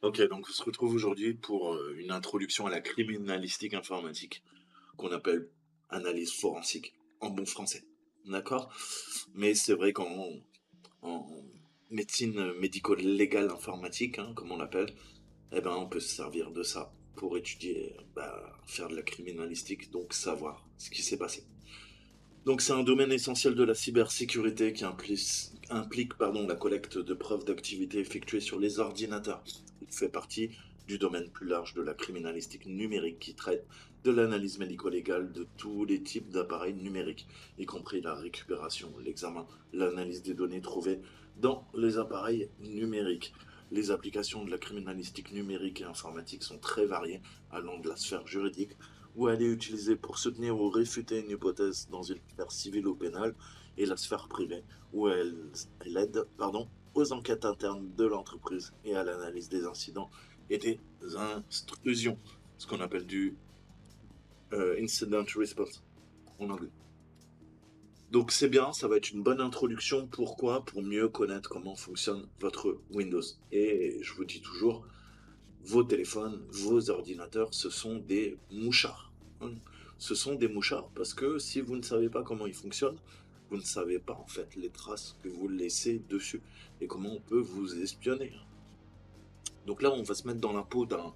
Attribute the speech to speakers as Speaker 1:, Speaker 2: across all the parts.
Speaker 1: Ok, donc on se retrouve aujourd'hui pour une introduction à la criminalistique informatique, qu'on appelle analyse forensique, en bon français. D'accord? Mais c'est vrai en médecine médico-légale informatique, hein, comme on l'appelle, eh ben, on peut se servir de ça pour étudier, faire de la criminalistique, donc savoir ce qui s'est passé. Donc c'est un domaine essentiel de la cybersécurité qui implique la collecte de preuves d'activité effectuées sur les ordinateurs. Il fait partie du domaine plus large de la criminalistique numérique qui traite de l'analyse médico-légale de tous les types d'appareils numériques, y compris la récupération, l'examen, l'analyse des données trouvées dans les appareils numériques. Les applications de la criminalistique numérique et informatique sont très variées, allant de la sphère juridique où elle est utilisée pour soutenir ou réfuter une hypothèse dans une sphère civile ou pénale, et la sphère privée, où elle aide aux enquêtes internes de l'entreprise et à l'analyse des incidents et des intrusions, ce qu'on appelle du incident response en anglais. Donc c'est bien, ça va être une bonne introduction. Pourquoi? Pour mieux connaître comment fonctionne votre Windows. Et je vous dis toujours, vos téléphones, vos ordinateurs, ce sont des mouchards. Hein. Ce sont des mouchards parce que si vous ne savez pas comment ils fonctionnent, vous ne savez pas en fait les traces que vous laissez dessus et comment on peut vous espionner. Donc là, on va se mettre dans la peau d'un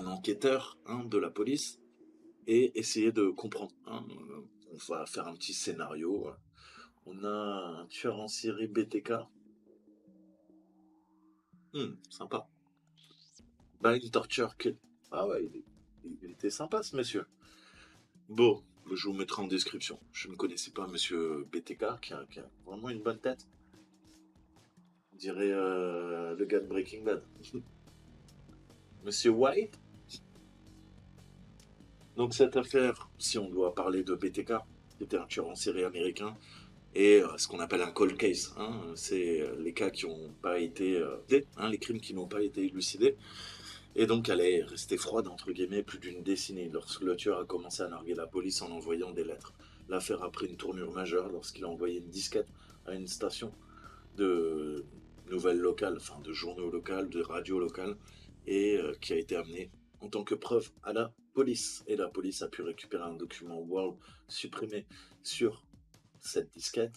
Speaker 1: enquêteur, hein, de la police, et essayer de comprendre. Hein. On va faire un petit scénario. On a un tueur en série BTK. Sympa. Blind Torture Kill. Ah ouais, il était sympa ce monsieur. Bon, je vous mettrai en description. Je ne connaissais pas Monsieur BTK, qui a vraiment une bonne tête. On dirait le gars de Breaking Bad. Monsieur White. Donc cette affaire, si on doit parler de BTK, c'était un tueur en série américain, et ce qu'on appelle un cold case. Hein, c'est les cas qui n'ont pas été... les crimes qui n'ont pas été élucidés. Et donc elle est restée froide, entre guillemets, plus d'une décennie, lorsque le tueur a commencé à narguer la police en envoyant des lettres. L'affaire a pris une tournure majeure lorsqu'il a envoyé une disquette à une station de nouvelles locales, enfin de journaux locaux, de radio locales, et qui a été amenée en tant que preuve à la police. Et la police a pu récupérer un document Word supprimé sur cette disquette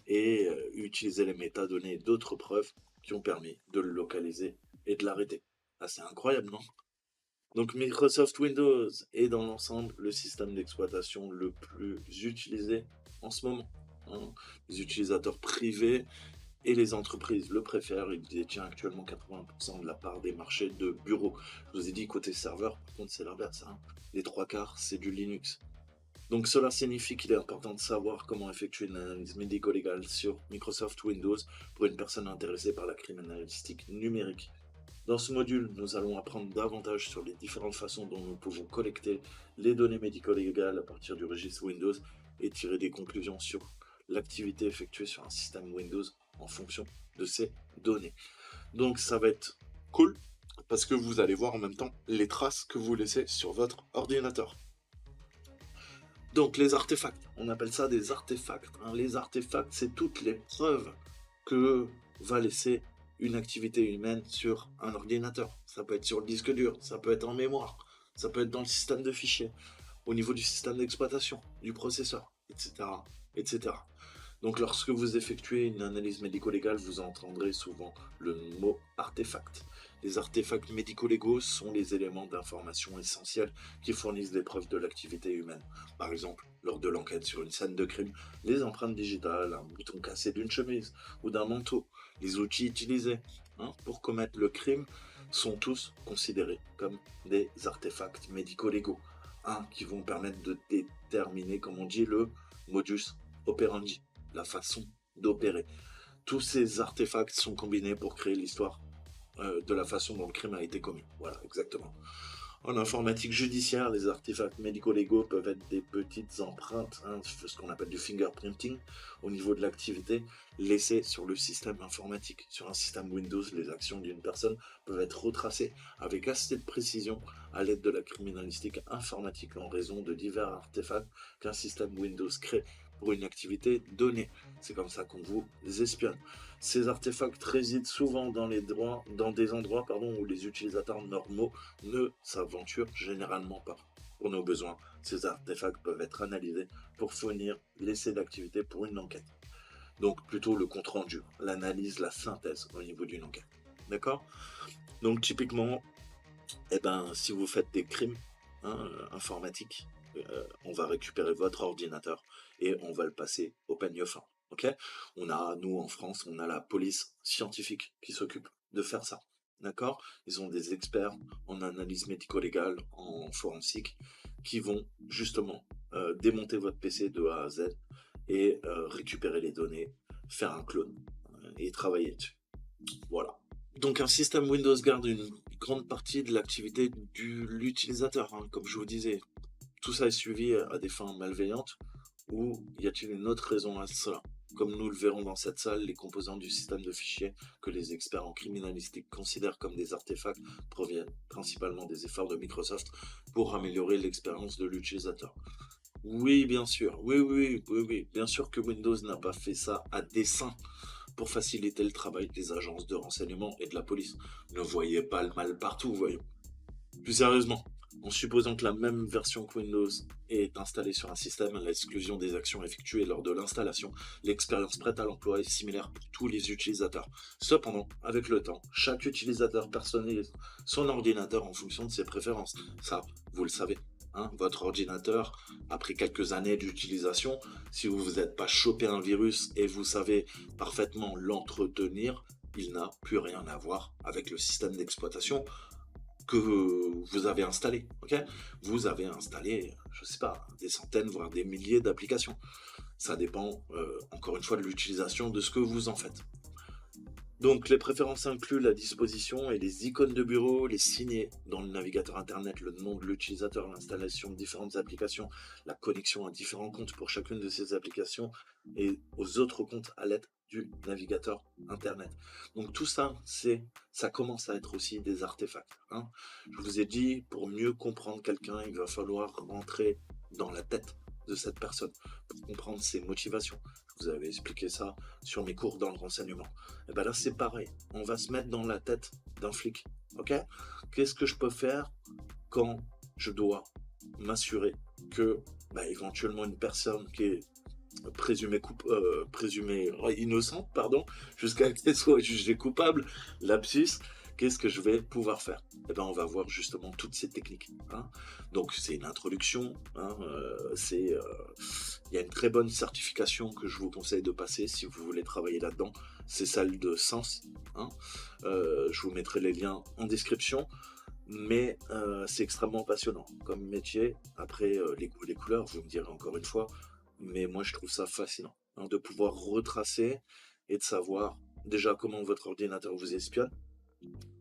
Speaker 1: et utiliser les métadonnées d'autres preuves qui ont permis de le localiser et de l'arrêter. Ah, c'est incroyable, non? Donc Microsoft Windows est dans l'ensemble le système d'exploitation le plus utilisé en ce moment. Hein. Les utilisateurs privés et les entreprises le préfèrent. Il détient actuellement 80% de la part des marchés de bureaux. Je vous ai dit côté serveur, par contre c'est l'inverse. Hein. Les trois quarts, c'est du Linux. Donc cela signifie qu'il est important de savoir comment effectuer une analyse médico-légale sur Microsoft Windows pour une personne intéressée par la criminalistique numérique. Dans ce module, nous allons apprendre davantage sur les différentes façons dont nous pouvons collecter les données médico-légales à partir du registre Windows et tirer des conclusions sur l'activité effectuée sur un système Windows en fonction de ces données. Donc ça va être cool parce que vous allez voir en même temps les traces que vous laissez sur votre ordinateur. Donc les artefacts, on appelle ça des artefacts. Hein. Les artefacts, c'est toutes les preuves que va laisser une activité humaine sur un ordinateur. Ça peut être sur le disque dur, ça peut être en mémoire, ça peut être dans le système de fichiers, au niveau du système d'exploitation, du processeur, etc., etc. Donc lorsque vous effectuez une analyse médico-légale, vous entendrez souvent le mot artefact. Les artefacts médico-légaux sont les éléments d'information essentiels qui fournissent des preuves de l'activité humaine. Par exemple, lors de l'enquête sur une scène de crime, les empreintes digitales, un bouton cassé d'une chemise ou d'un manteau, les outils utilisés pour commettre le crime sont tous considérés comme des artefacts médico-légaux, qui vont permettre de déterminer, comme on dit, le modus operandi, la façon d'opérer. Tous ces artefacts sont combinés pour créer l'histoire de la façon dont le crime a été commis. Voilà, exactement. En informatique judiciaire, les artefacts médico-légaux peuvent être des petites empreintes, ce qu'on appelle du fingerprinting, au niveau de l'activité, laissées sur le système informatique. Sur un système Windows, les actions d'une personne peuvent être retracées avec assez de précision à l'aide de la criminalistique informatique en raison de divers artefacts qu'un système Windows crée pour une activité donnée. C'est comme ça qu'on vous espionne. Ces artefacts résident souvent dans des endroits où les utilisateurs normaux ne s'aventurent généralement pas. Pour nos besoins, ces artefacts peuvent être analysés pour fournir l'essai d'activité pour une enquête. Donc plutôt le compte-rendu, l'analyse, la synthèse au niveau d'une enquête. D'accord? Donc typiquement, si vous faites des crimes informatiques, on va récupérer votre ordinateur et on va le passer au peigne fin. Ok? Nous en France, on a la police scientifique qui s'occupe de faire ça. D'accord? Ils ont des experts en analyse médico-légale, en forensique, qui vont justement démonter votre PC de A à Z et récupérer les données, faire un clone et travailler dessus. Voilà. Donc un système Windows garde une grande partie de l'activité de l'utilisateur, comme je vous disais. Tout ça est suivi à des fins malveillantes, ou y a-t-il une autre raison à cela? Comme nous le verrons dans cette salle, les composants du système de fichiers que les experts en criminalistique considèrent comme des artefacts proviennent principalement des efforts de Microsoft pour améliorer l'expérience de l'utilisateur. Oui, bien sûr. Oui. Bien sûr que Windows n'a pas fait ça à dessein pour faciliter le travail des agences de renseignement et de la police. Ne voyez pas le mal partout, voyons. Plus sérieusement, en supposant que la même version que Windows est installée sur un système, à l'exclusion des actions effectuées lors de l'installation, l'expérience prête à l'emploi est similaire pour tous les utilisateurs. Cependant, avec le temps, chaque utilisateur personnalise son ordinateur en fonction de ses préférences. Ça, vous le savez. Votre ordinateur, après quelques années d'utilisation, si vous ne vous êtes pas chopé un virus et vous savez parfaitement l'entretenir, il n'a plus rien à voir avec le système d'exploitation que vous avez installé. Vous avez installé, je sais pas, des centaines, voire des milliers d'applications. Ça dépend, encore une fois, de l'utilisation de ce que vous en faites. Donc les préférences incluent la disposition et les icônes de bureau, les signer dans le navigateur internet, le nom de l'utilisateur, l'installation de différentes applications, la connexion à différents comptes pour chacune de ces applications et aux autres comptes à l'aide du navigateur internet. Donc tout ça, ça commence à être aussi des artefacts. Je vous ai dit, pour mieux comprendre quelqu'un, il va falloir rentrer dans la tête de cette personne pour comprendre ses motivations. Je vous avais expliqué ça sur mes cours dans le renseignement. Et bien là, c'est pareil. On va se mettre dans la tête d'un flic. Qu'est-ce que je peux faire quand je dois m'assurer que éventuellement une personne qui est présumée innocente, jusqu'à qu'elle soit jugée coupable, lapsus, qu'est-ce que je vais pouvoir faire? On va voir justement toutes ces techniques. Donc c'est une introduction, il y a une très bonne certification que je vous conseille de passer si vous voulez travailler là-dedans, c'est celle de Sens. Je vous mettrai les liens en description, mais c'est extrêmement passionnant comme métier. Après, les goûts, les couleurs, vous me direz encore une fois, mais moi je trouve ça fascinant de pouvoir retracer et de savoir déjà comment votre ordinateur vous espionne,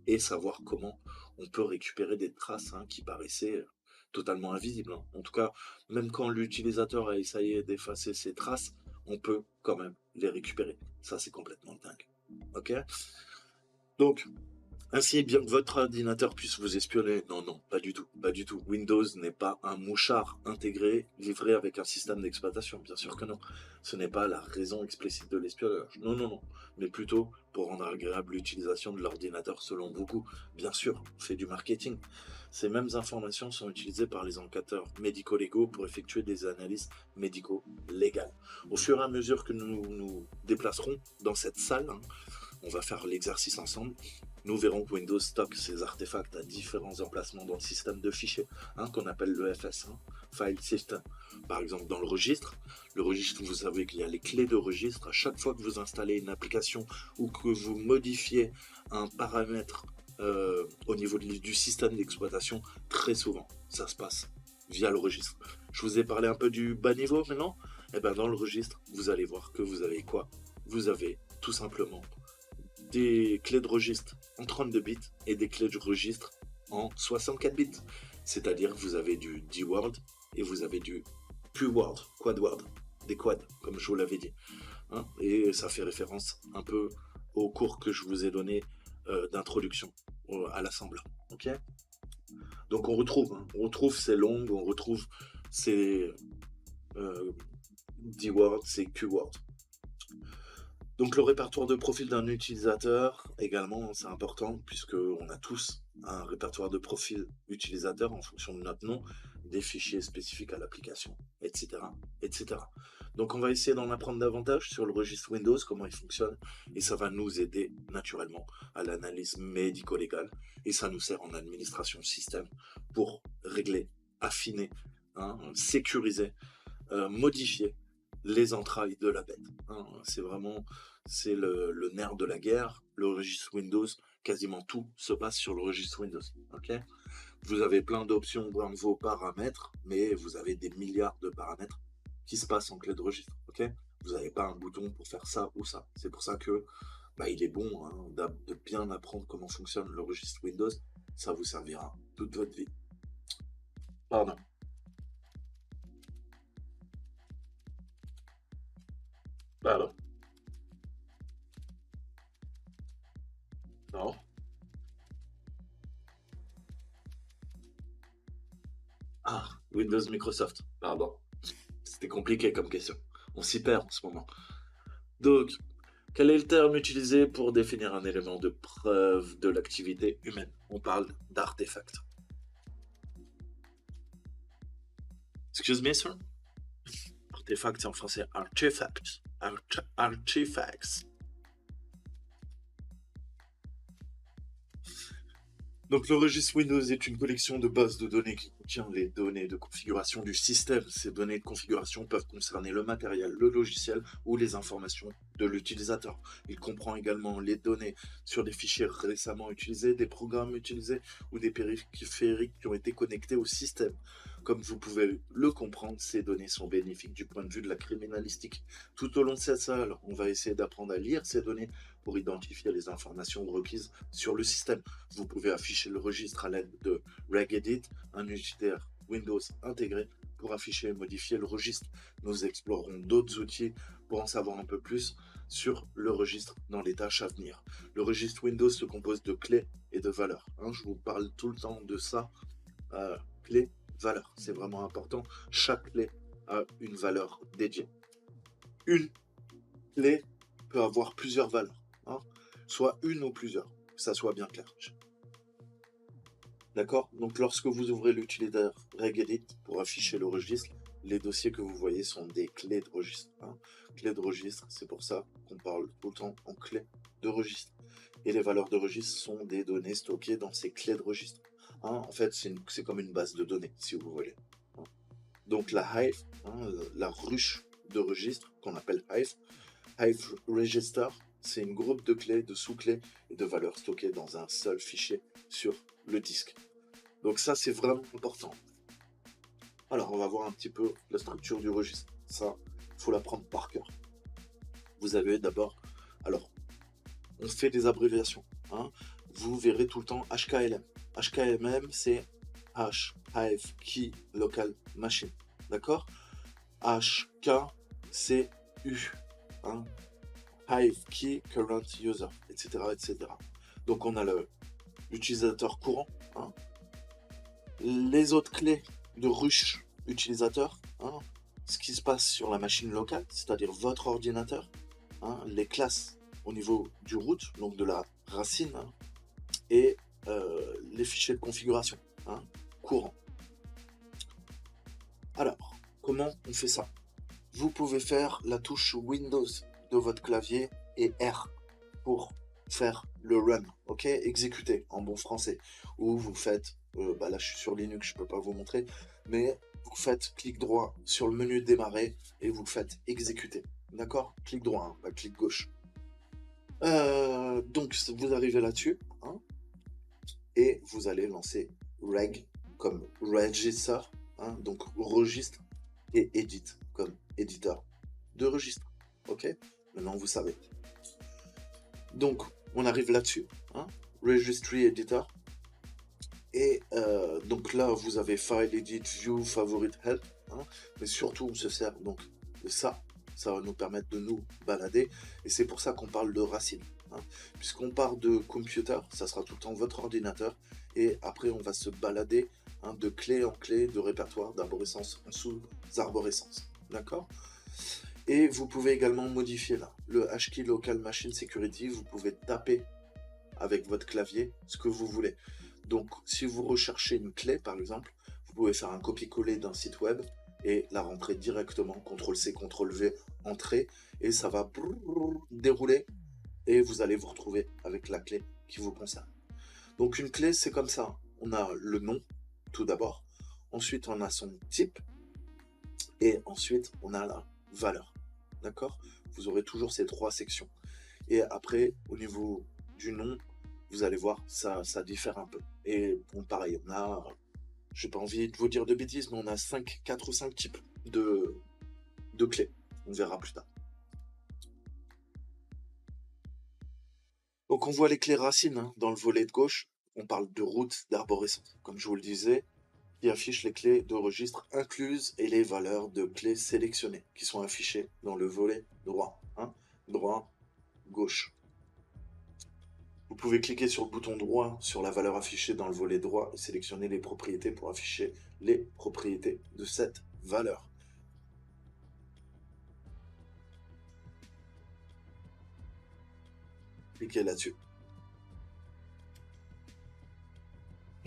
Speaker 1: et savoir comment on peut récupérer des traces qui paraissaient totalement invisibles. En tout cas, même quand l'utilisateur a essayé d'effacer ces traces, on peut quand même les récupérer. Ça, c'est complètement dingue. Donc, ainsi, bien que votre ordinateur puisse vous espionner, non, pas du tout, pas du tout. Windows n'est pas un mouchard intégré, livré avec un système d'exploitation, bien sûr que non. Ce n'est pas la raison explicite de l'espionnage, non. Mais plutôt pour rendre agréable l'utilisation de l'ordinateur selon beaucoup. Bien sûr, on fait du marketing. Ces mêmes informations sont utilisées par les enquêteurs médico-légaux pour effectuer des analyses médico-légales. Au fur et à mesure que nous nous déplacerons dans cette salle, on va faire l'exercice ensemble. Nous verrons que Windows stocke ces artefacts à différents emplacements dans le système de fichiers, qu'on appelle le FS, File System. Par exemple, dans le registre, vous savez qu'il y a les clés de registre. À chaque fois que vous installez une application ou que vous modifiez un paramètre au niveau du système d'exploitation, très souvent, ça se passe via le registre. Je vous ai parlé un peu du bas niveau maintenant. Dans le registre, vous allez voir que vous avez quoi? Vous avez tout simplement des clés de registre en 32 bits et des clés de registre en 64 bits. C'est-à-dire que vous avez du D-Word et vous avez du Q-Word, Quad-Word, des quads, comme je vous l'avais dit. Et ça fait référence un peu au cours que je vous ai donné d'introduction à l'assembleur. Donc on retrouve ces longues, on retrouve ces D-word, c'est Q-word. Donc le répertoire de profil d'un utilisateur, également, c'est important, puisqu'on a tous un répertoire de profil utilisateur en fonction de notre nom, des fichiers spécifiques à l'application, etc., etc. Donc on va essayer d'en apprendre davantage sur le registre Windows, comment il fonctionne, et ça va nous aider naturellement à l'analyse médico-légale, et ça nous sert en administration système pour régler, affiner, hein, sécuriser, modifier les entrailles de la bête, hein. C'est vraiment, c'est le nerf de la guerre, le registre Windows. Quasiment tout se passe sur le registre Windows. Ok, vous avez plein d'options dans vos paramètres, mais vous avez des milliards de paramètres qui se passent en clé de registre. Ok, vous n'avez pas un bouton pour faire ça ou ça. C'est pour ça que il est bon, hein, de bien apprendre comment fonctionne le registre Windows. Ça vous servira toute votre vie. Pardon. Pardon. Non. Ah, Windows Microsoft. Pardon. C'était compliqué comme question. On s'y perd en ce moment. Donc, quel est le terme utilisé pour définir un élément de preuve de l'activité humaine? On parle d'artefact. Excuse me, sir? Artefact, c'est en français artifact. Artifacts. Donc le registre Windows est une collection de bases de données qui contient les données de configuration du système. Ces données de configuration peuvent concerner le matériel, le logiciel ou les informations de l'utilisateur. Il comprend également les données sur des fichiers récemment utilisés, des programmes utilisés ou des périphériques qui ont été connectés au système. Comme vous pouvez le comprendre, ces données sont bénéfiques du point de vue de la criminalistique. Tout au long de cette salle, on va essayer d'apprendre à lire ces données pour identifier les informations requises sur le système. Vous pouvez afficher le registre à l'aide de regedit, un utilitaire Windows intégré pour afficher et modifier le registre. Nous explorerons d'autres outils pour en savoir un peu plus sur le registre dans les tâches à venir. Le registre Windows se compose de clés et de valeurs. Je vous parle tout le temps de ça. Clés, valeurs, c'est vraiment important. Chaque clé a une valeur dédiée. Une clé peut avoir plusieurs valeurs, soit une ou plusieurs, que ça soit bien clair. D'accord? Donc lorsque vous ouvrez l'utilisateur regedit pour afficher le registre, les dossiers que vous voyez sont des clés de registre. Clés de registre, c'est pour ça qu'on parle tout le temps en clés de registre. Et les valeurs de registre sont des données stockées dans ces clés de registre. En fait, c'est comme une base de données, si vous voulez. Donc la Hive, la ruche de registre qu'on appelle Hive Register, c'est une groupe de clés, de sous-clés et de valeurs stockées dans un seul fichier sur le disque. Donc ça, c'est vraiment important. Alors, on va voir un petit peu la structure du registre. Ça, il faut l'apprendre par cœur. Vous avez d'abord... Alors, on fait des abréviations. Vous verrez tout le temps HKLM. HKLM, c'est H, Hive, Key, Local, Machine. D'accord? HK, c'est U. Hive, Key, Current User, etc., etc. Donc, on a l'utilisateur courant. Les autres clés de ruche utilisateur, ce qui se passe sur la machine locale, c'est-à-dire votre ordinateur, les classes au niveau du root, donc de la racine, et les fichiers de configuration courant. Alors, comment on fait ça? Vous pouvez faire la touche Windows de votre clavier et R pour faire le run, ok, exécuter en bon français, ou vous faites, là je suis sur Linux, je peux pas vous montrer, mais vous faites clic droit sur le menu démarrer et vous faites exécuter, d'accord? Clic droit, pas clic gauche. Donc vous arrivez là-dessus, et vous allez lancer reg comme register, donc registre, et edit comme éditeur de registre, ok? Maintenant vous savez. Donc on arrive là-dessus, Registry Editor, et donc là vous avez File, Edit, View, Favorite, Help, mais surtout on se sert donc de ça. Ça va nous permettre de nous balader, et c'est pour ça qu'on parle de racine. Puisqu'on part de computer, ça sera tout le temps votre ordinateur, et après on va se balader de clé en clé, de répertoire, d'arborescence en sous-arborescence. D'accord? Et vous pouvez également modifier là. Le HKey Local Machine Security, vous pouvez taper avec votre clavier ce que vous voulez. Donc, si vous recherchez une clé, par exemple, vous pouvez faire un copier-coller d'un site web et la rentrer directement, CTRL-C, CTRL-V, entrer, et ça va dérouler, et vous allez vous retrouver avec la clé qui vous concerne. Donc, une clé, c'est comme ça. On a le nom, tout d'abord. Ensuite, on a son type. Et ensuite, on a la valeur. D'accord? Vous aurez toujours ces trois sections. Et après, au niveau du nom, vous allez voir, ça diffère un peu. Et bon, pareil, on a, j'ai pas envie de vous dire de bêtises, mais on a 4 ou 5 types de clés. On verra plus tard. Donc on voit les clés racines hein, dans le volet de gauche. On parle de route d'arborescence. Comme je vous le disais, qui affiche les clés de registre incluses et les valeurs de clés sélectionnées qui sont affichées dans le volet droit. Hein, droit, gauche. Vous pouvez cliquer sur le bouton droit sur la valeur affichée dans le volet droit et sélectionner les propriétés pour afficher les propriétés de cette valeur. Cliquez là-dessus.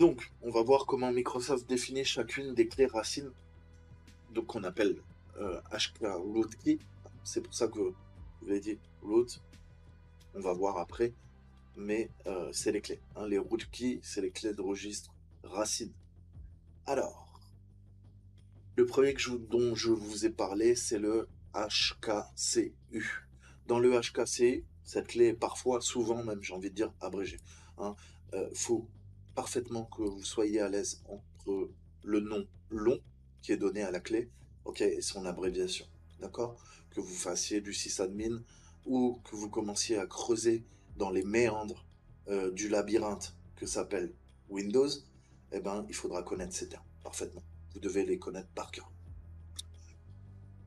Speaker 1: Donc, on va voir comment Microsoft définit chacune des clés racines, donc qu'on appelle HK root key. C'est pour ça que je vous ai dit root. On va voir après, mais c'est les clés. Hein. Les root keys, c'est les clés de registre racines. Alors, le premier dont je vous ai parlé, c'est le HKCU. Dans le HKCU, cette clé est parfois, souvent même, j'ai envie de dire, abrégée. Hein. Faut parfaitement que vous soyez à l'aise entre le nom long qui est donné à la clé, ok, et son abréviation, d'accord? Que vous fassiez du sysadmin ou que vous commenciez à creuser dans les méandres du labyrinthe que s'appelle Windows, eh ben, il faudra connaître ces termes parfaitement. Vous devez les connaître par cœur.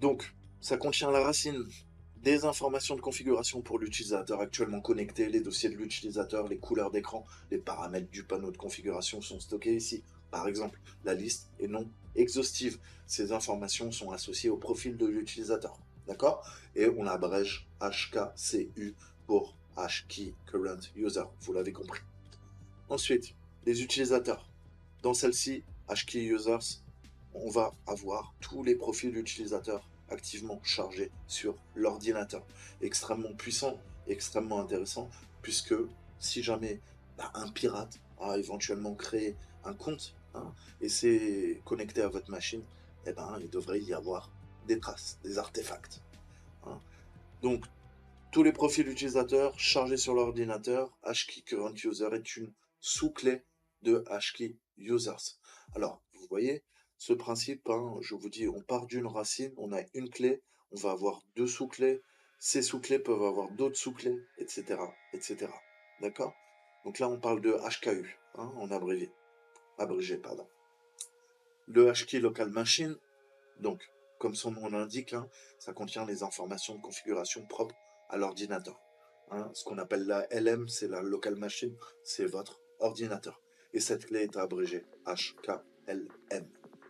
Speaker 1: Donc, ça contient la racine des informations de configuration pour l'utilisateur actuellement connecté, les dossiers de l'utilisateur, les couleurs d'écran, les paramètres du panneau de configuration sont stockés ici. Par exemple, la liste est non exhaustive. Ces informations sont associées au profil de l'utilisateur. D'accord? Et on l'abrège HKCU pour HKey Current User. Vous l'avez compris. Ensuite, les utilisateurs. Dans celle-ci, HKey Users, on va avoir tous les profils d'utilisateurs activement chargés sur l'ordinateur. Extrêmement puissant, extrêmement intéressant, puisque si jamais un pirate a éventuellement créé un compte hein, et s'est connecté à votre machine, eh ben, il devrait y avoir des traces, des artefacts. Hein. Donc, tous les profils utilisateurs chargés sur l'ordinateur, HKey Current User est une sous-clé de HKey Users. Alors, vous voyez, ce principe, hein, je vous dis, on part d'une racine, on a une clé, on va avoir deux sous-clés, ces sous-clés peuvent avoir d'autres sous-clés, etc., etc. D'accord? Donc là, on parle de HKU, hein, en abrégé, pardon. Le HKey Local Machine, donc, comme son nom l'indique, hein, ça contient les informations de configuration propres à l'ordinateur. Hein, ce qu'on appelle la LM, c'est la Local Machine, c'est votre ordinateur. Et cette clé est abrégée HKLM.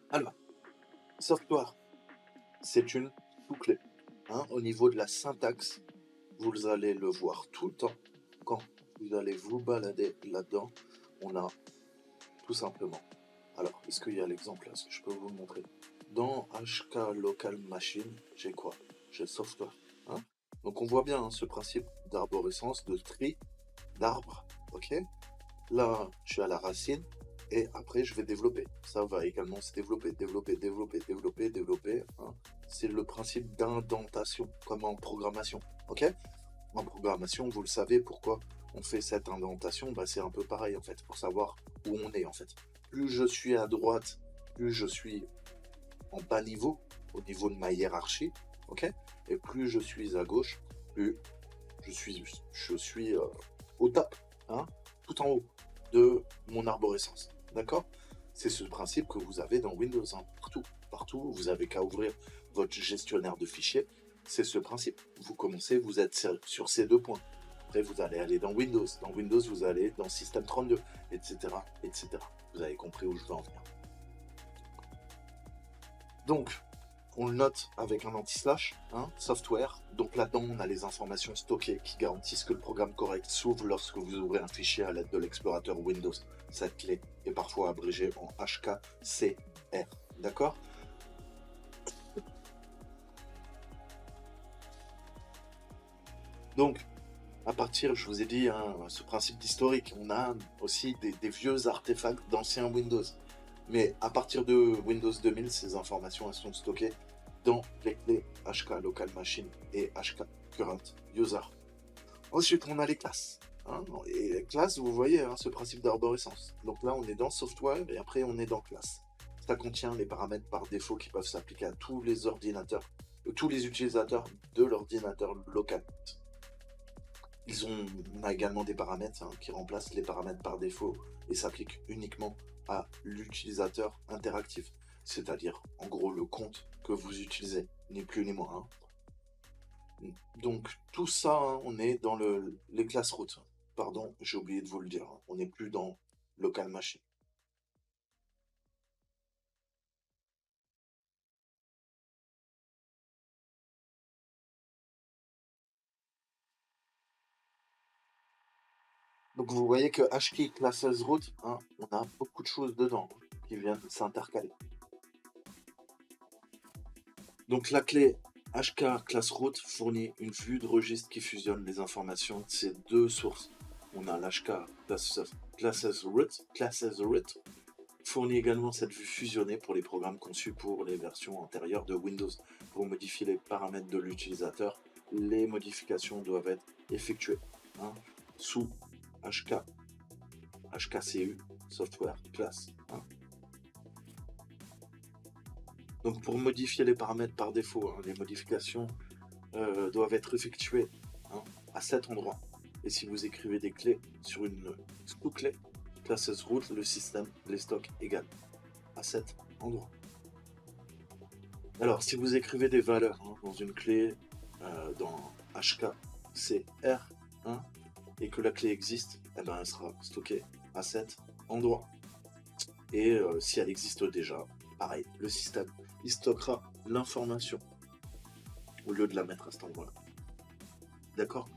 Speaker 1: Alors, software, c'est une sous-clé. Hein, au niveau de la syntaxe, vous allez le voir tout le temps. Quand vous allez vous balader là-dedans, on a tout simplement. Alors, est-ce qu'il y a l'exemple là? Est-ce que je peux vous le montrer? Dans HK Local Machine, j'ai quoi? J'ai software. Hein, donc on voit bien hein, ce principe d'arborescence, de tri, d'arbre. Ok. Là, je suis à la racine et après je vais développer. Ça va également se développer. Hein. C'est le principe d'indentation, comme en programmation. Ok. En programmation, vous le savez pourquoi on fait cette indentation. Bah, c'est un peu pareil en fait, pour savoir où on est en fait. Plus je suis à droite, plus je suis en bas niveau, au niveau de ma hiérarchie, ok. Et plus je suis à gauche, plus je suis au top, hein, tout en haut de mon arborescence, d'accord? C'est ce principe que vous avez dans Windows, hein, partout, vous avez qu'à ouvrir votre gestionnaire de fichiers, c'est ce principe. Vous commencez, vous êtes sur ces deux points. Après, vous allez aller dans Windows. Dans Windows, vous allez dans Système 32, etc., etc. Vous avez compris où je veux en venir. Donc, on le note avec un anti-slash, hein, software. Donc là-dedans, on a les informations stockées qui garantissent que le programme correct s'ouvre lorsque vous ouvrez un fichier à l'aide de l'explorateur Windows. Cette clé est parfois abrégée en HKCR. D'accord? Donc, à partir, je vous ai dit, hein, ce principe d'historique, on a aussi des vieux artefacts d'anciens Windows. Mais à partir de Windows 2000, ces informations elles sont stockées dans les clés HK Local Machine et HK Current User. Ensuite, on a les classes. Hein, et les classes, vous voyez hein, ce principe d'arborescence. Donc là, on est dans Software et après, on est dans Classe. Ça contient les paramètres par défaut qui peuvent s'appliquer à tous les ordinateurs, tous les utilisateurs de l'ordinateur local. On a également des paramètres hein, qui remplacent les paramètres par défaut et s'appliquent uniquement à l'utilisateur interactif, c'est-à-dire en gros le compte que vous utilisez, ni plus ni moins. Hein. Donc tout ça, hein, on est dans les classes routes. Pardon, j'ai oublié de vous le dire, hein. On n'est plus dans local machine. Donc vous voyez que HKey classes route, hein, on a beaucoup de choses dedans hein, qui viennent s'intercaler. Donc la clé HK class root fournit une vue de registre qui fusionne les informations de ces deux sources. On a l'HK classes root fournit également cette vue fusionnée pour les programmes conçus pour les versions antérieures de Windows. Pour modifier les paramètres de l'utilisateur, les modifications doivent être effectuées hein, sous HKCU software class. Hein. Donc pour modifier les paramètres par défaut, hein, les modifications doivent être effectuées hein, à cet endroit. Et si vous écrivez des clés sur une sous-clé, classes root, le système les stocke également à cet endroit. Alors si vous écrivez des valeurs hein, dans une clé dans HKCR hein, et que la clé existe, eh ben, elle sera stockée à cet endroit. Et si elle existe déjà, pareil, le système il stockera l'information au lieu de la mettre à cet endroit-là. D'accord?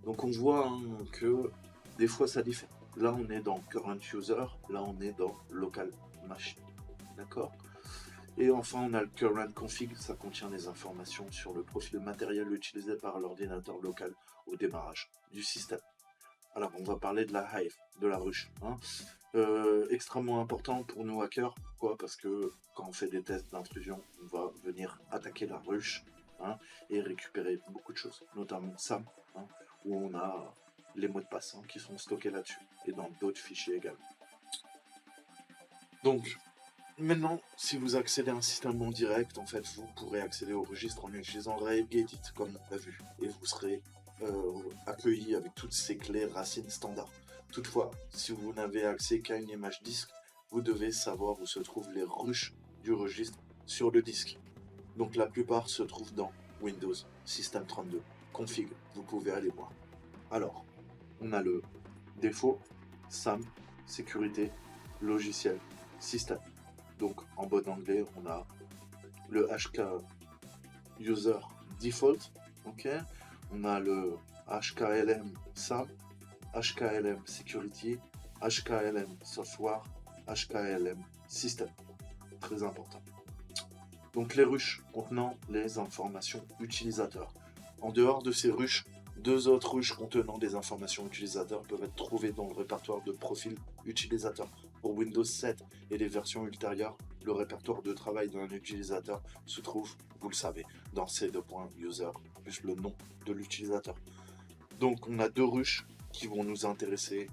Speaker 1: Donc on voit hein, que des fois ça diffère. Là on est dans current user, là on est dans local machine. D'accord? Et enfin on a le current config, ça contient les informations sur le profil matériel utilisé par l'ordinateur local au démarrage du système. Alors on va parler de la hive, de la ruche. Hein. Extrêmement important pour nous hackers. Pourquoi? Parce que quand on fait des tests d'intrusion, on va venir attaquer la ruche hein, et récupérer beaucoup de choses, notamment SAM, hein, où on a les mots de passe hein, qui sont stockés là-dessus, et dans d'autres fichiers également. Donc, maintenant, si vous accédez à un système en direct, en fait, vous pourrez accéder au registre en utilisant Railgate, comme on l'a vu, et vous serez accueilli avec toutes ces clés racines standards. Toutefois, si vous n'avez accès qu'à une image disque, vous devez savoir où se trouvent les ruches du registre sur le disque. Donc la plupart se trouvent dans Windows System 32 Config, vous pouvez aller voir. Alors, on a le défaut, SAM, sécurité, logiciel, système. Donc en bon anglais, on a le HK user default, ok. On a le HKLM SAM, HKLM security, HKLM software, HKLM system. Très important. Donc les ruches contenant les informations utilisateurs. En dehors de ces ruches, deux autres ruches contenant des informations utilisateurs peuvent être trouvées dans le répertoire de profil utilisateur. Pour Windows 7 et les versions ultérieures, le répertoire de travail d'un utilisateur se trouve, vous le savez, dans C2.user plus le nom de l'utilisateur. Donc on a deux ruches qui vont nous intéresser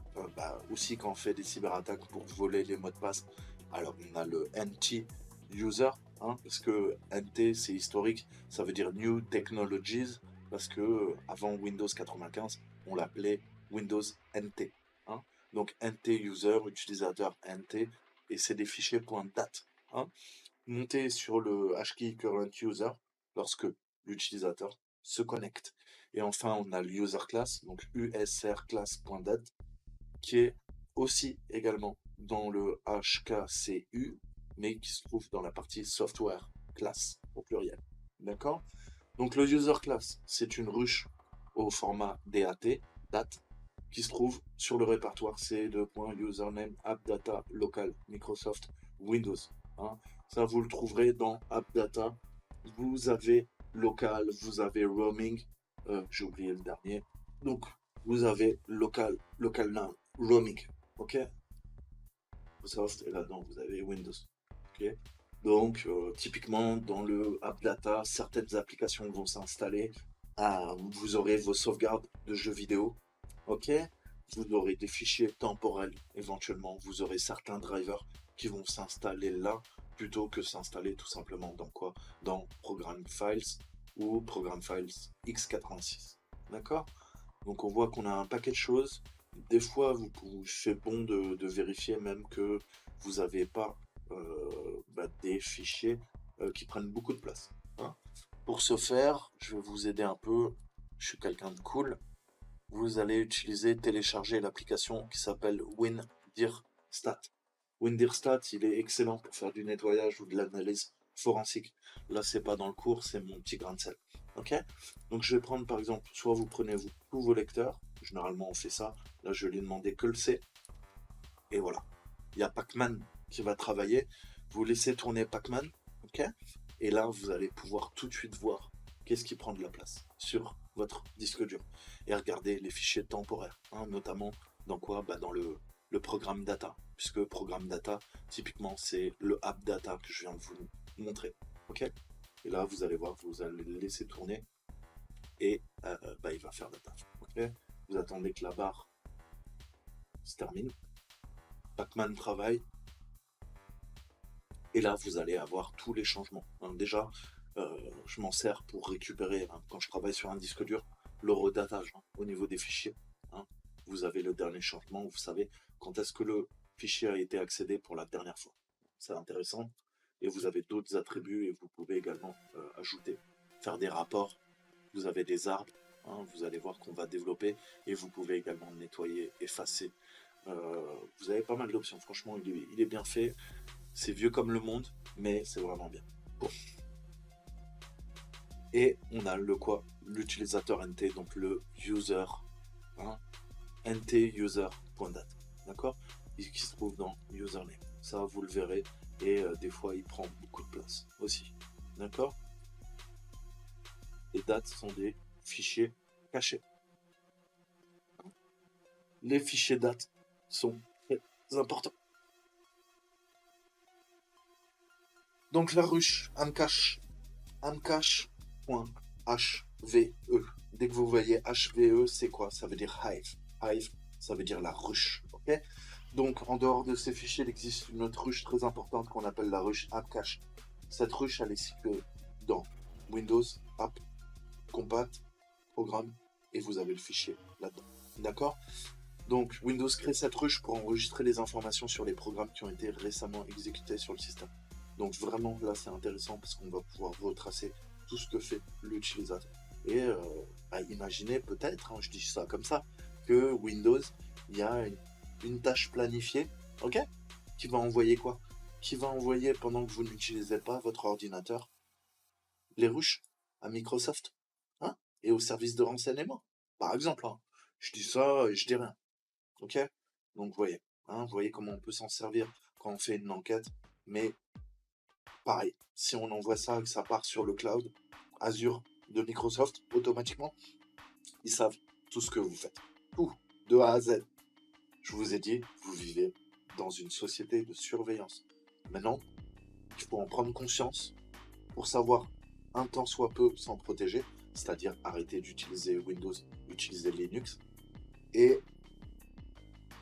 Speaker 1: aussi quand on fait des cyberattaques pour voler les mots de passe. Alors on a le NT-user, hein, parce que NT c'est historique, ça veut dire New Technologies, parce que avant Windows 95, on l'appelait Windows NT. Hein. Donc NT-user, utilisateur NT, et c'est des fichiers .dat. Hein. Montés sur le HKey current user lorsque l'utilisateur se connecte. Et enfin, on a le user class, donc usrclass.dat, qui est aussi également dans le HKCU, mais qui se trouve dans la partie software class au pluriel. D'accord? Donc le user class, c'est une ruche au format DAT, date, qui se trouve sur le répertoire C2.username appdata local Microsoft Windows. Hein. Ça, vous le trouverez dans appdata. Vous avez local, vous avez roaming. J'ai oublié le dernier. Donc, vous avez local name, roaming. OK? Microsoft et là-dedans, vous avez Windows. OK? Donc, typiquement, dans le AppData, certaines applications vont s'installer. Vous aurez vos sauvegardes de jeux vidéo. OK? Vous aurez des fichiers temporels éventuellement. Vous aurez certains drivers qui vont s'installer là plutôt que s'installer tout simplement dans quoi? Dans Program Files ou Program Files x86. D'accord? Donc on voit qu'on a un paquet de choses. Des fois, c'est bon de vérifier même que vous n'avez pas des fichiers qui prennent beaucoup de place. Hein. Pour ce faire, je vais vous aider un peu. Je suis quelqu'un de cool. Vous allez télécharger l'application qui s'appelle WinDirStat. WinDirStat, il est excellent pour faire du nettoyage ou de l'analyse forensique. Là, c'est pas dans le cours, c'est mon petit grain de sel. Ok? Donc, je vais prendre par exemple, soit vous prenez tous vos lecteurs. Généralement, on fait ça. Là, je lui ai demandé que le C. Et voilà. Il y a Pacman qui va travailler. Vous laissez tourner Pacman. Ok? Et là, vous allez pouvoir tout de suite voir qu'est-ce qui prend de la place sur votre disque dur. Et regarder les fichiers temporaires, hein, notamment dans quoi? Dans le programme data, puisque programme data, typiquement, c'est le app data que je viens de vous montrer. Ok? Et là, vous allez voir, vous allez le laisser tourner et il va faire data. Ok? Vous attendez que la barre se termine. Pacman travaille. Et là, vous allez avoir tous les changements. Hein, déjà, je m'en sers pour récupérer, hein, quand je travaille sur un disque dur, le redatage hein, au niveau des fichiers. Hein. Vous avez le dernier changement, vous savez quand est-ce que le fichier a été accédé pour la dernière fois. C'est intéressant. Et vous avez d'autres attributs et vous pouvez également ajouter, faire des rapports. Vous avez des arbres, hein, vous allez voir qu'on va développer et vous pouvez également nettoyer, effacer. Vous avez pas mal d'options, franchement, il est bien fait. C'est vieux comme le monde, mais c'est vraiment bien. Bon. Et on a le quoi? L'utilisateur NT, donc le user, hein, NT user.dat, d'accord? Qui se trouve dans username. Ça, vous le verrez. Et des fois, il prend beaucoup de place aussi, d'accord? Les dates sont des fichiers cachés. Les fichiers dates sont très importants. Donc la ruche, Amcache, amcache.hve. Dès que vous voyez HVE, c'est quoi? Ça veut dire Hive. Hive, ça veut dire la ruche. Ok? Donc en dehors de ces fichiers, il existe une autre ruche très importante qu'on appelle la ruche Appcache. Cette ruche, elle est située dans Windows, App, Compact, Programme, et vous avez le fichier là-dedans. D'accord? Donc Windows crée cette ruche pour enregistrer les informations sur les programmes qui ont été récemment exécutés sur le système. Donc vraiment là c'est intéressant parce qu'on va pouvoir retracer tout ce que fait l'utilisateur. Et imaginez peut-être, hein, je dis ça comme ça, que Windows, il y a une tâche planifiée, ok, qui va envoyer quoi? Qui va envoyer pendant que vous n'utilisez pas votre ordinateur les ruches à Microsoft, hein, et au service de renseignement, par exemple. Hein. Je dis ça et je dis rien. Ok? Donc vous voyez comment on peut s'en servir quand on fait une enquête, mais pareil, si on envoie ça, que ça part sur le cloud, Azure de Microsoft, automatiquement, ils savent tout ce que vous faites. Tout, de A à Z. Je vous ai dit, vous vivez dans une société de surveillance. Maintenant, il faut en prendre conscience pour savoir un temps soit peu s'en protéger, c'est-à-dire arrêter d'utiliser Windows, utiliser Linux, et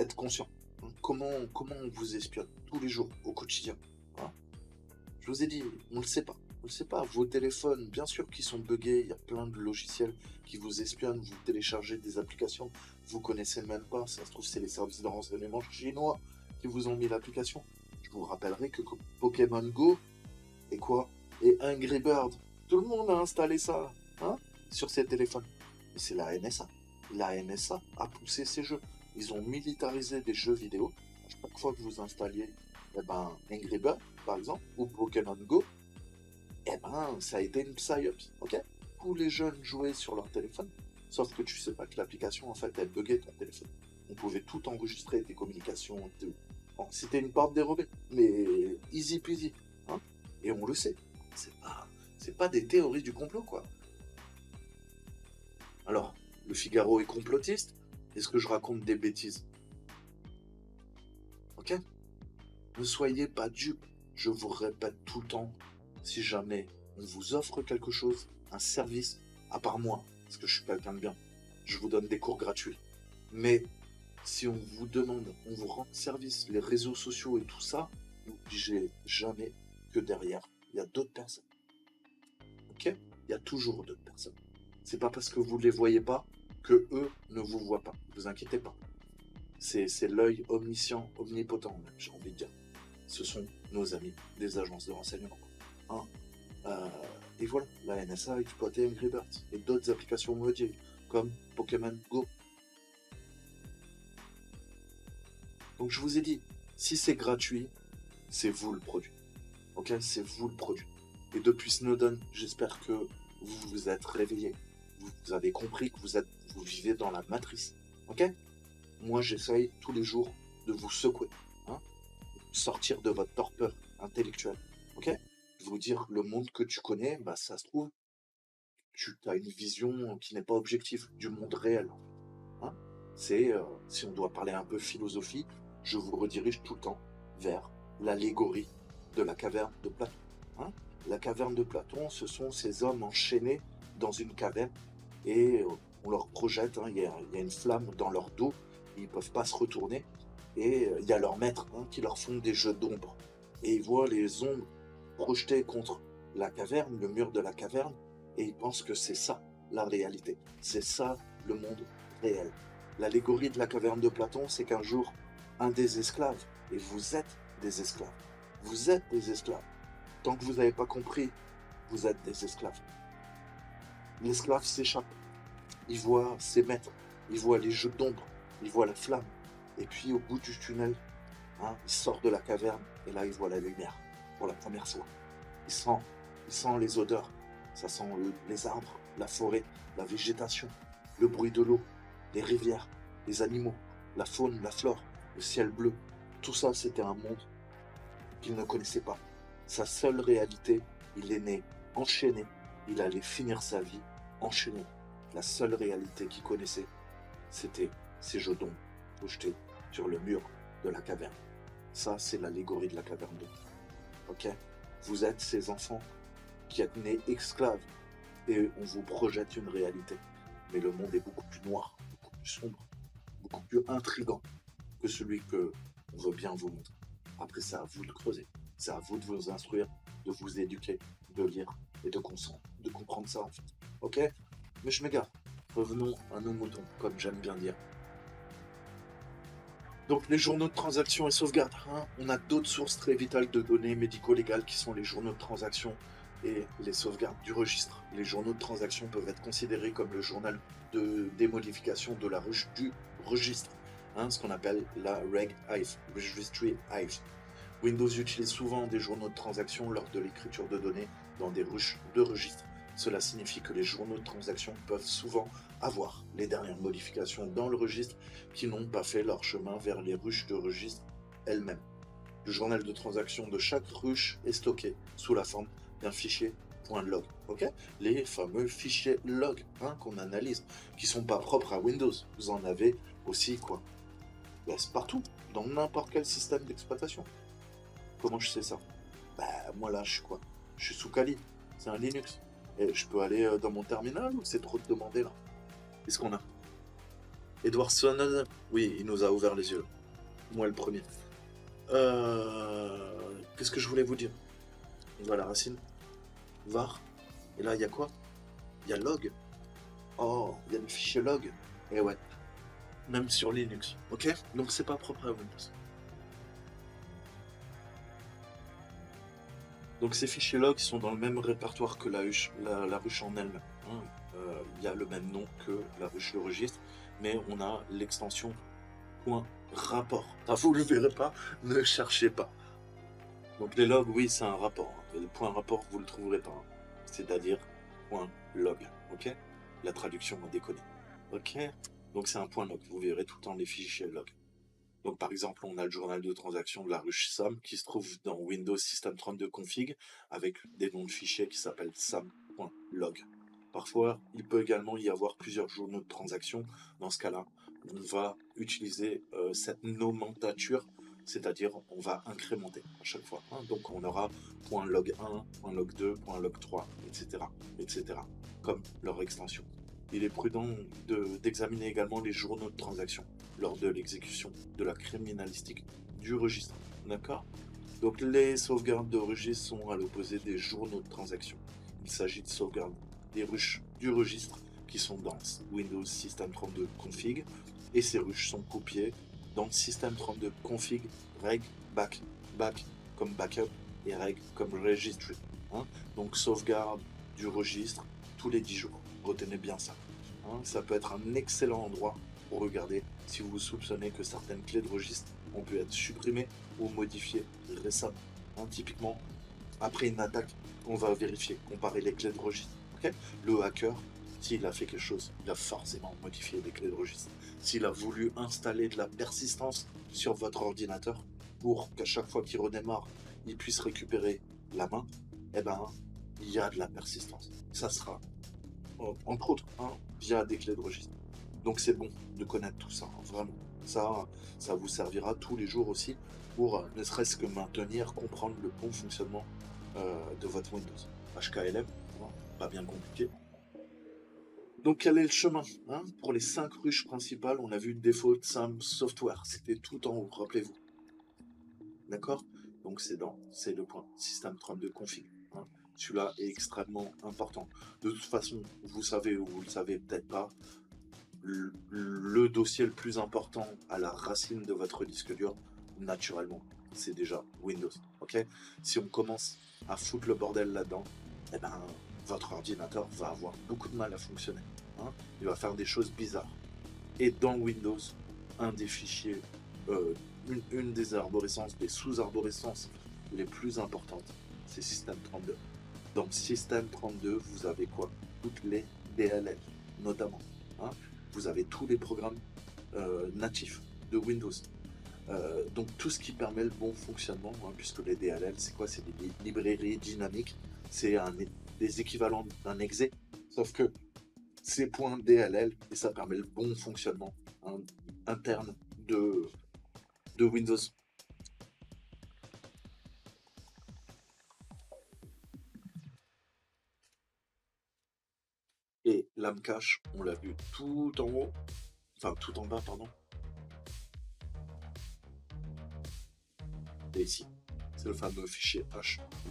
Speaker 1: être conscient. Comment on vous espionne tous les jours, au quotidien. Hein. Je vous ai dit, on ne le sait pas. On ne le sait pas. Vos téléphones, bien sûr qu'ils sont buggés. Il y a plein de logiciels qui vous espionnent. Vous téléchargez des applications. Vous connaissez même pas. Ça se trouve, c'est les services de renseignement chinois qui vous ont mis l'application. Je vous rappellerai que Pokémon Go et quoi? Et Angry Bird. Tout le monde a installé ça hein, sur ses téléphones. Et c'est la NSA. La NSA a poussé ces jeux. Ils ont militarisé des jeux vidéo. Chaque fois que vous installiez Angry Bird, par exemple, ou Pokémon Go, Eh ben, ça a été une psyops, ok? Tous les jeunes jouaient sur leur téléphone, sauf que tu sais pas que l'application, en fait, elle buguait ton téléphone. On pouvait tout enregistrer, tes communications, tout. Bon, c'était une porte dérobée, mais easy peasy, hein? Et on le sait. C'est pas des théories du complot, quoi. Alors, le Figaro est complotiste? Est-ce que je raconte des bêtises? Ok? Ne soyez pas dupes. Je vous répète tout le temps, si jamais on vous offre quelque chose, un service, à part moi, parce que je suis quelqu'un de bien, je vous donne des cours gratuits. Mais si on vous demande, on vous rend service, les réseaux sociaux et tout ça, n'obligez jamais que derrière, il y a d'autres personnes. Ok? Il y a toujours d'autres personnes. C'est pas parce que vous ne les voyez pas que eux ne vous voient pas. Ne vous inquiétez pas. C'est l'œil omniscient, omnipotent, même, j'ai envie de dire. Ce sont nos amis des agences de renseignement. Hein. Et voilà, la NSA a exploité Angry Birds et d'autres applications mobiles comme Pokémon Go. Donc je vous ai dit, si c'est gratuit, c'est vous le produit. Ok, c'est vous le produit. Et depuis Snowden, j'espère que vous vous êtes réveillés. Vous avez compris que vous vivez dans la matrice. Ok? Moi, j'essaye tous les jours de vous secouer. Hein? Sortir de votre torpeur intellectuelle. Ok? Vous dire le monde que tu connais, bah ça se trouve, tu as une vision qui n'est pas objective du monde réel. Hein? Si on doit parler un peu philosophie, je vous redirige tout le temps vers l'allégorie de la caverne de Platon. Hein? La caverne de Platon, ce sont ces hommes enchaînés dans une caverne et on leur projette, hein, il y a une flamme dans leur dos, ils ne peuvent pas se retourner et il y a leurs maîtres qui leur font des jeux d'ombre et ils voient les ombres projetées contre la caverne, le mur de la caverne, et ils pensent que c'est ça la réalité, c'est ça le monde réel. L'allégorie de la caverne de Platon, c'est qu'un jour, un des esclaves, et vous êtes des esclaves, vous êtes des esclaves. Tant que vous n'avez pas compris, vous êtes des esclaves. L'esclave s'échappe, il voit ses maîtres, il voit les jeux d'ombre, il voit la flamme, et puis au bout du tunnel, il sort de la caverne, et là il voit la lumière, pour la première fois. Il sent les odeurs, ça sent les arbres, la forêt, la végétation, le bruit de l'eau, les rivières, les animaux, la faune, la flore, le ciel bleu. Tout ça, c'était un monde qu'il ne connaissait pas. Sa seule réalité, il est né enchaîné, il allait finir sa vie enchaîné. La seule réalité qu'il connaissait, c'était ces jeux d'ombre projetés sur le mur de la caverne. Ça, c'est l'allégorie de la caverne d'eau. Ok? Vous êtes ces enfants qui êtes nés esclaves et on vous projette une réalité. Mais le monde est beaucoup plus noir, beaucoup plus sombre, beaucoup plus intrigant que celui que on veut bien vous montrer. Après, c'est à vous de creuser, c'est à vous de vous instruire, de vous éduquer, de lire et de comprendre ça en fait. Ok? Mais je m'égare. Revenons à nos moutons, comme j'aime bien dire. Donc les journaux de transaction et sauvegarde, on a d'autres sources très vitales de données médico-légales qui sont les journaux de transaction et les sauvegardes du registre. Les journaux de transaction peuvent être considérés comme le journal de démodification de du registre, ce qu'on appelle la Reg IF, Registry IF. Windows utilise souvent des journaux de transaction lors de l'écriture de données dans des ruches de registre. Cela signifie que les journaux de transaction peuvent souvent avoir les dernières modifications dans le registre qui n'ont pas fait leur chemin vers les ruches de registre elles-mêmes. Le journal de transaction de chaque ruche est stocké sous la forme d'un fichier .log. Okay, les fameux fichiers log qu'on analyse, qui ne sont pas propres à Windows. Vous en avez aussi partout, dans n'importe quel système d'exploitation. Comment je sais ça? Moi là, je suis sous Kali, c'est un Linux. Et je peux aller dans mon terminal ou c'est trop de demander là? Qu'est-ce qu'on a? Edward Snowden, oui, il nous a ouvert les yeux. Moi le premier. Qu'est-ce que je voulais vous dire? Voilà, racine. Var. Et là, il y a quoi? Il y a log. Oh, il y a le fichier log. Et ouais. Même sur Linux. Ok? Donc c'est pas propre à Windows. Donc ces fichiers log sont dans le même répertoire que la ruche en elle-même. Il y a le même nom que la ruche de registre, mais on a l'extension .rapport. Vous ne le verrez pas, ne cherchez pas. Donc les logs, oui, c'est un rapport, hein. Mais le point rapport, vous le trouverez pas, hein. C'est-à-dire point log, ok? La traduction a déconné, ok? Donc c'est un point log, vous verrez tout le temps les fichiers log. Donc par exemple, on a le journal de transaction de la ruche SAM qui se trouve dans Windows System 32 config avec des noms de fichiers qui s'appellent sam.log. Parfois, il peut également y avoir plusieurs journaux de transaction. Dans ce cas-là, on va utiliser cette nomenclature, c'est-à-dire on va incrémenter à chaque fois, hein. Donc on aura .log1, .log2, .log3, etc., etc., comme leur extension. Il est prudent d'examiner également les journaux de transaction lors de l'exécution de la criminalistique du registre. D'accord? Donc les sauvegardes de registre sont à l'opposé des journaux de transaction. Il s'agit de sauvegardes des ruches du registre qui sont dans Windows System 32 config et ces ruches sont copiées dans System 32 config reg back comme backup et reg comme registry, hein. Donc sauvegarde du registre tous les 10 jours. Retenez bien ça, hein. Ça peut être un excellent endroit pour regarder si vous soupçonnez que certaines clés de registre ont pu être supprimées ou modifiées récemment, hein. Typiquement, après une attaque, on va vérifier, comparer les clés de registre. Okay, le hacker, s'il a fait quelque chose, il a forcément modifié les clés de registre. S'il a voulu installer de la persistance sur votre ordinateur pour qu'à chaque fois qu'il redémarre, il puisse récupérer la main, eh ben, il y a de la persistance. Ça sera, entre autres, hein, via des clés de registre. Donc c'est bon de connaître tout ça, hein, vraiment. Ça vous servira tous les jours aussi pour ne serait-ce que maintenir, comprendre le bon fonctionnement de votre Windows. HKLM, hein, pas bien compliqué. Donc quel est le chemin, hein? Pour les 5 ruches principales, on a vu Default SAM Software. C'était tout en haut, rappelez-vous. D'accord? Donc c'est le point System 32 config, hein. Celui-là est extrêmement important. De toute façon, vous savez ou vous le savez peut-être pas, le dossier le plus important à la racine de votre disque dur, naturellement, c'est déjà Windows. Ok? Si on commence à foutre le bordel là-dedans, eh ben, votre ordinateur va avoir beaucoup de mal à fonctionner, hein. Il va faire des choses bizarres. Et dans Windows, un des fichiers, une des arborescences, des sous-arborescences les plus importantes, c'est System 32. Dans System 32, vous avez quoi? Toutes les DLL, notamment, hein. Vous avez tous les programmes natifs de Windows. Donc tout ce qui permet le bon fonctionnement, hein, puisque les DLL, c'est quoi? C'est des librairies dynamiques, c'est des équivalents d'un exe, sauf que c'est .dll et ça permet le bon fonctionnement, hein, interne de Windows. Et l'AM cache, on l'a vu tout en haut, enfin tout en bas, pardon. Et ici, c'est le fameux fichier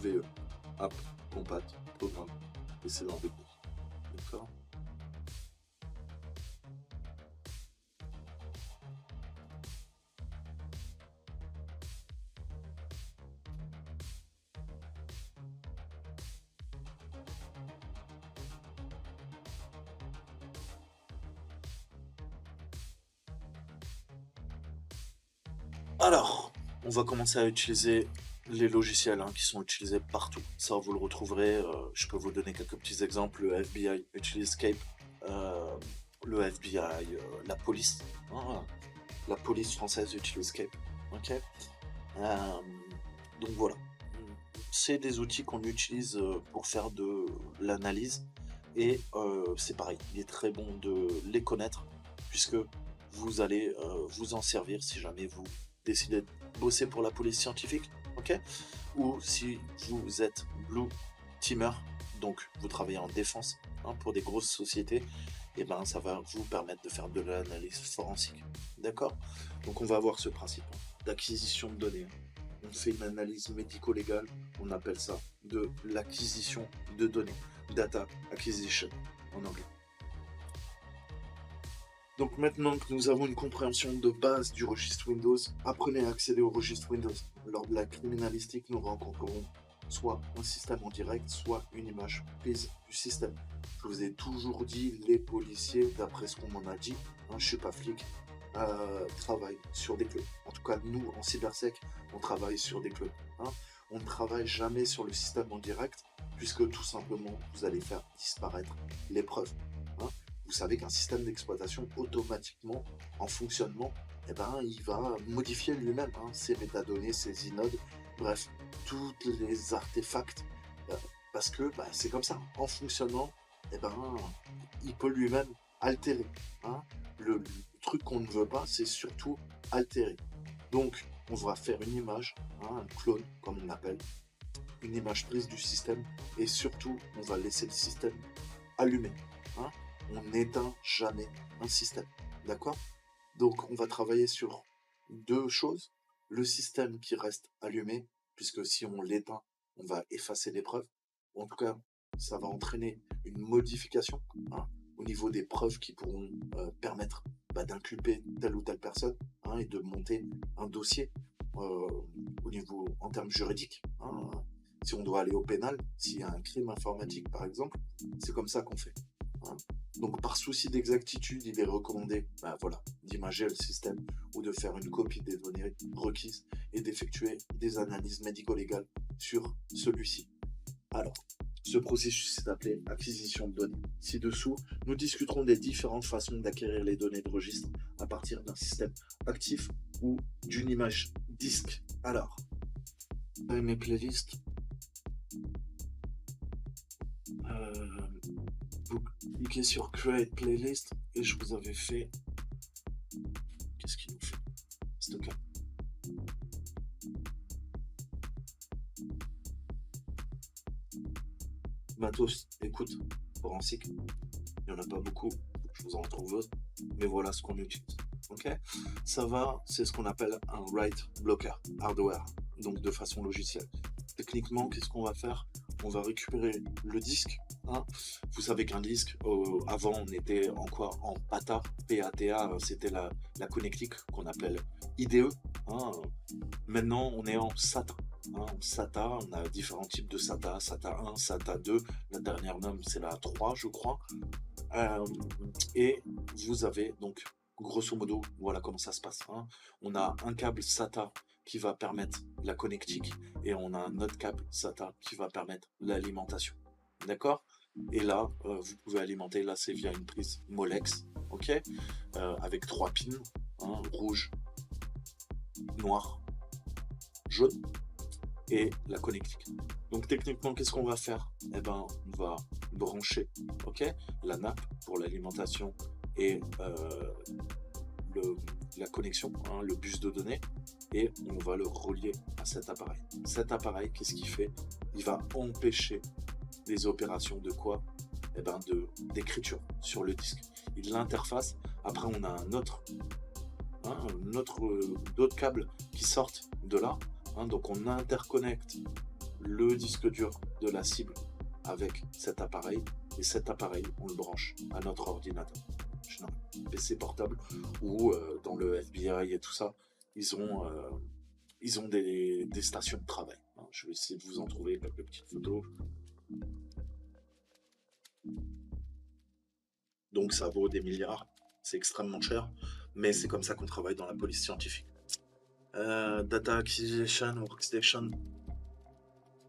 Speaker 1: HVE, app, compat, programme, et c'est l'embêté. D'accord? Alors, on va commencer à utiliser les logiciels, hein, qui sont utilisés partout. Ça, vous le retrouverez. Je peux vous donner quelques petits exemples. Le FBI utilise Scape. euh, le FBI, la police, hein, la police française utilise Scape. Ok. Donc voilà. C'est des outils qu'on utilise pour faire de l'analyse. Et c'est pareil, il est très bon de les connaître puisque vous allez vous en servir si jamais vous décidez de bosser pour la police scientifique, ok? Ou si vous êtes blue teamer, donc vous travaillez en défense, hein, pour des grosses sociétés, et ben ça va vous permettre de faire de l'analyse forensique, d'accord? Donc on va avoir ce principe, hein, d'acquisition de données. On fait une analyse médico-légale, on appelle ça de l'acquisition de données, data acquisition en anglais. Donc maintenant que nous avons une compréhension de base du registre Windows, apprenez à accéder au registre Windows. Lors de la criminalistique, nous rencontrerons soit un système en direct, soit une image prise du système. Je vous ai toujours dit, les policiers, d'après ce qu'on m'en a dit, hein, je suis pas flic, travaillent sur des clés. En tout cas, nous, en cybersec, on travaille sur des clés, hein. On ne travaille jamais sur le système en direct, puisque tout simplement, vous allez faire disparaître les preuves. Hein. Vous savez qu'un système d'exploitation, automatiquement, en fonctionnement, eh ben, il va modifier lui-même ses métadonnées, ses inodes, bref, tous les artefacts, euh, parce que c'est comme ça. En fonctionnant, eh ben, il peut lui-même altérer. Hein. Le truc qu'on ne veut pas, c'est surtout altérer. Donc, on va faire une image, un clone, comme on appelle, une image prise du système, et surtout, on va laisser le système allumé. Hein. On n'éteint jamais un système. D'accord? Donc, on va travailler sur deux choses. Le système qui reste allumé, puisque si on l'éteint, on va effacer les preuves. En tout cas, ça va entraîner une modification au niveau des preuves qui pourront permettre d'inculper telle ou telle personne et de monter un dossier au niveau en termes juridiques. Si on doit aller au pénal, s'il y a un crime informatique par exemple, c'est comme ça qu'on fait. Donc par souci d'exactitude, il est recommandé d'imager le système ou de faire une copie des données requises et d'effectuer des analyses médico-légales sur celui-ci. Alors, ce processus est appelé acquisition de données. Ci-dessous, nous discuterons des différentes façons d'acquérir les données de registre à partir d'un système actif ou d'une image disque. Alors, mes playlists. Vous cliquez sur Create Playlist et je vous avais fait. Qu'est-ce qu'il nous fait? Stocker. Matos, écoute, forensique, il n'y en a pas beaucoup, je vous en retrouve, mais voilà ce qu'on utilise. Ok, ça va, c'est ce qu'on appelle un write blocker hardware, donc de façon logicielle. Techniquement, qu'est-ce qu'on va faire? On va récupérer le disque. Vous savez qu'un disque, avant on était en quoi? En PATA, PATA, c'était la connectique qu'on appelle IDE. Maintenant on est en SATA. En SATA, on a différents types de SATA, SATA 1, SATA 2, la dernière norme c'est la 3 je crois. Et vous avez donc, grosso modo, voilà comment ça se passe. On a un câble SATA qui va permettre la connectique et on a un autre câble SATA qui va permettre l'alimentation. D'accord? Et là, vous pouvez alimenter, là c'est via une prise Molex, ok, avec 3 pins, rouge, noir, jaune et la connectique. Donc techniquement, qu'est-ce qu'on va faire? Eh ben, on va brancher, ok, la nappe pour l'alimentation et la connexion, le bus de données, et on va le relier à cet appareil. Cet appareil, qu'est-ce qu'il fait? Il va empêcher les opérations de quoi? Eh ben, d'écriture sur le disque. Il l'interface. Après, on a d'autres câbles qui sortent de là. Donc, on interconnecte le disque dur de la cible avec cet appareil. Et cet appareil, on le branche à notre ordinateur. PC portable ou dans le FBI et tout ça, ils ont des stations de travail. Je vais essayer de vous en trouver quelques petites photos. Donc ça vaut des milliards, c'est extrêmement cher, mais c'est comme ça qu'on travaille dans la police scientifique. Data Acquisition Workstation,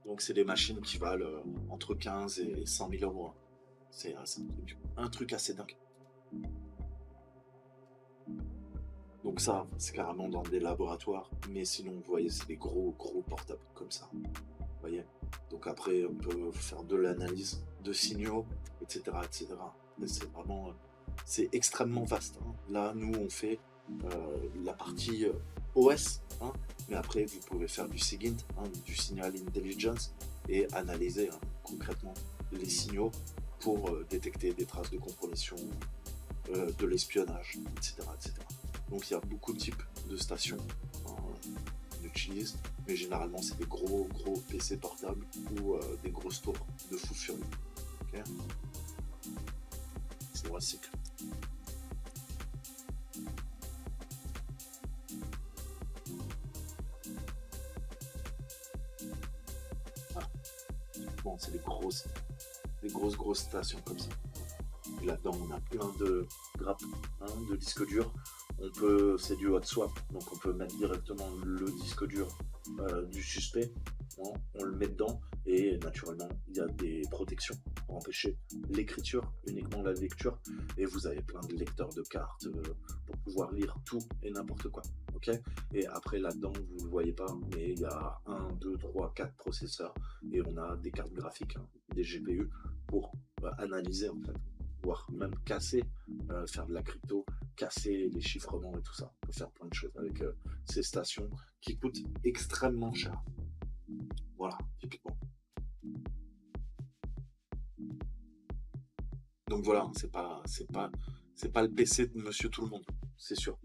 Speaker 1: donc c'est des machines qui valent entre 15 et 100 000 euros. C'est un truc assez dingue. Donc ça, c'est carrément dans des laboratoires, mais sinon, vous voyez, c'est des gros portables comme ça. Vous voyez? Donc après, on peut faire de l'analyse de signaux, etc., etc. C'est vraiment, c'est extrêmement vaste. Là, nous, on fait la partie OS, mais après, vous pouvez faire du SIGINT, du Signal Intelligence, et analyser concrètement les signaux pour détecter des traces de compromission, de l'espionnage, etc., etc. Donc il y a beaucoup de types de stations qu'on utilise, mais généralement c'est des gros PC portables ou des grosses tours de fou furieux. Okay, c'est le recycle. Bon, c'est des grosses stations comme ça. Et là-dedans on a plein de grappes de disques durs. C'est du hot swap, donc on peut mettre directement le disque dur du suspect on le met dedans et naturellement, il y a des protections pour empêcher l'écriture, uniquement la lecture. Et vous avez plein de lecteurs de cartes pour pouvoir lire tout et n'importe quoi. Ok. Et après, là-dedans, vous ne le voyez pas, mais il y a un, 2, 3, 4 processeurs et on a des cartes graphiques, hein, des GPU pour analyser en fait, voire même casser, faire de la crypto, casser les chiffrements et tout ça. On peut faire plein de choses avec ces stations qui coûtent extrêmement cher. Voilà, typiquement. Donc voilà, c'est pas le PC de Monsieur Tout le Monde, c'est sûr.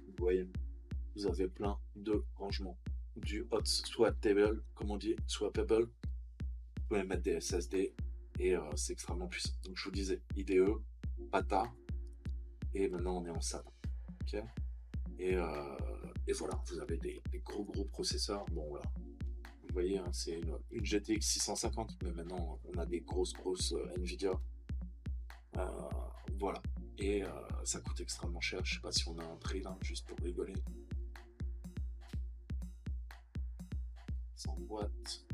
Speaker 1: Vous voyez, vous avez plein de rangements. Du hot swappable, comme on dit, swappable. Vous pouvez mettre des SSD et c'est extrêmement puissant. Donc je vous disais, IDE, PATA, et maintenant on est en SATA. Ok. Et voilà, vous avez des gros processeurs. Bon, voilà. Vous voyez, hein, c'est une GTX 650, mais maintenant on a des grosses Nvidia. Euh, voilà. Et ça coûte extrêmement cher. Je sais pas si on a un prix là, juste pour rigoler. 100 watts.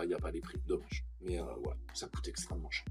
Speaker 1: Il n'y a pas les prix, dommage. Mais ouais, ça coûte extrêmement cher.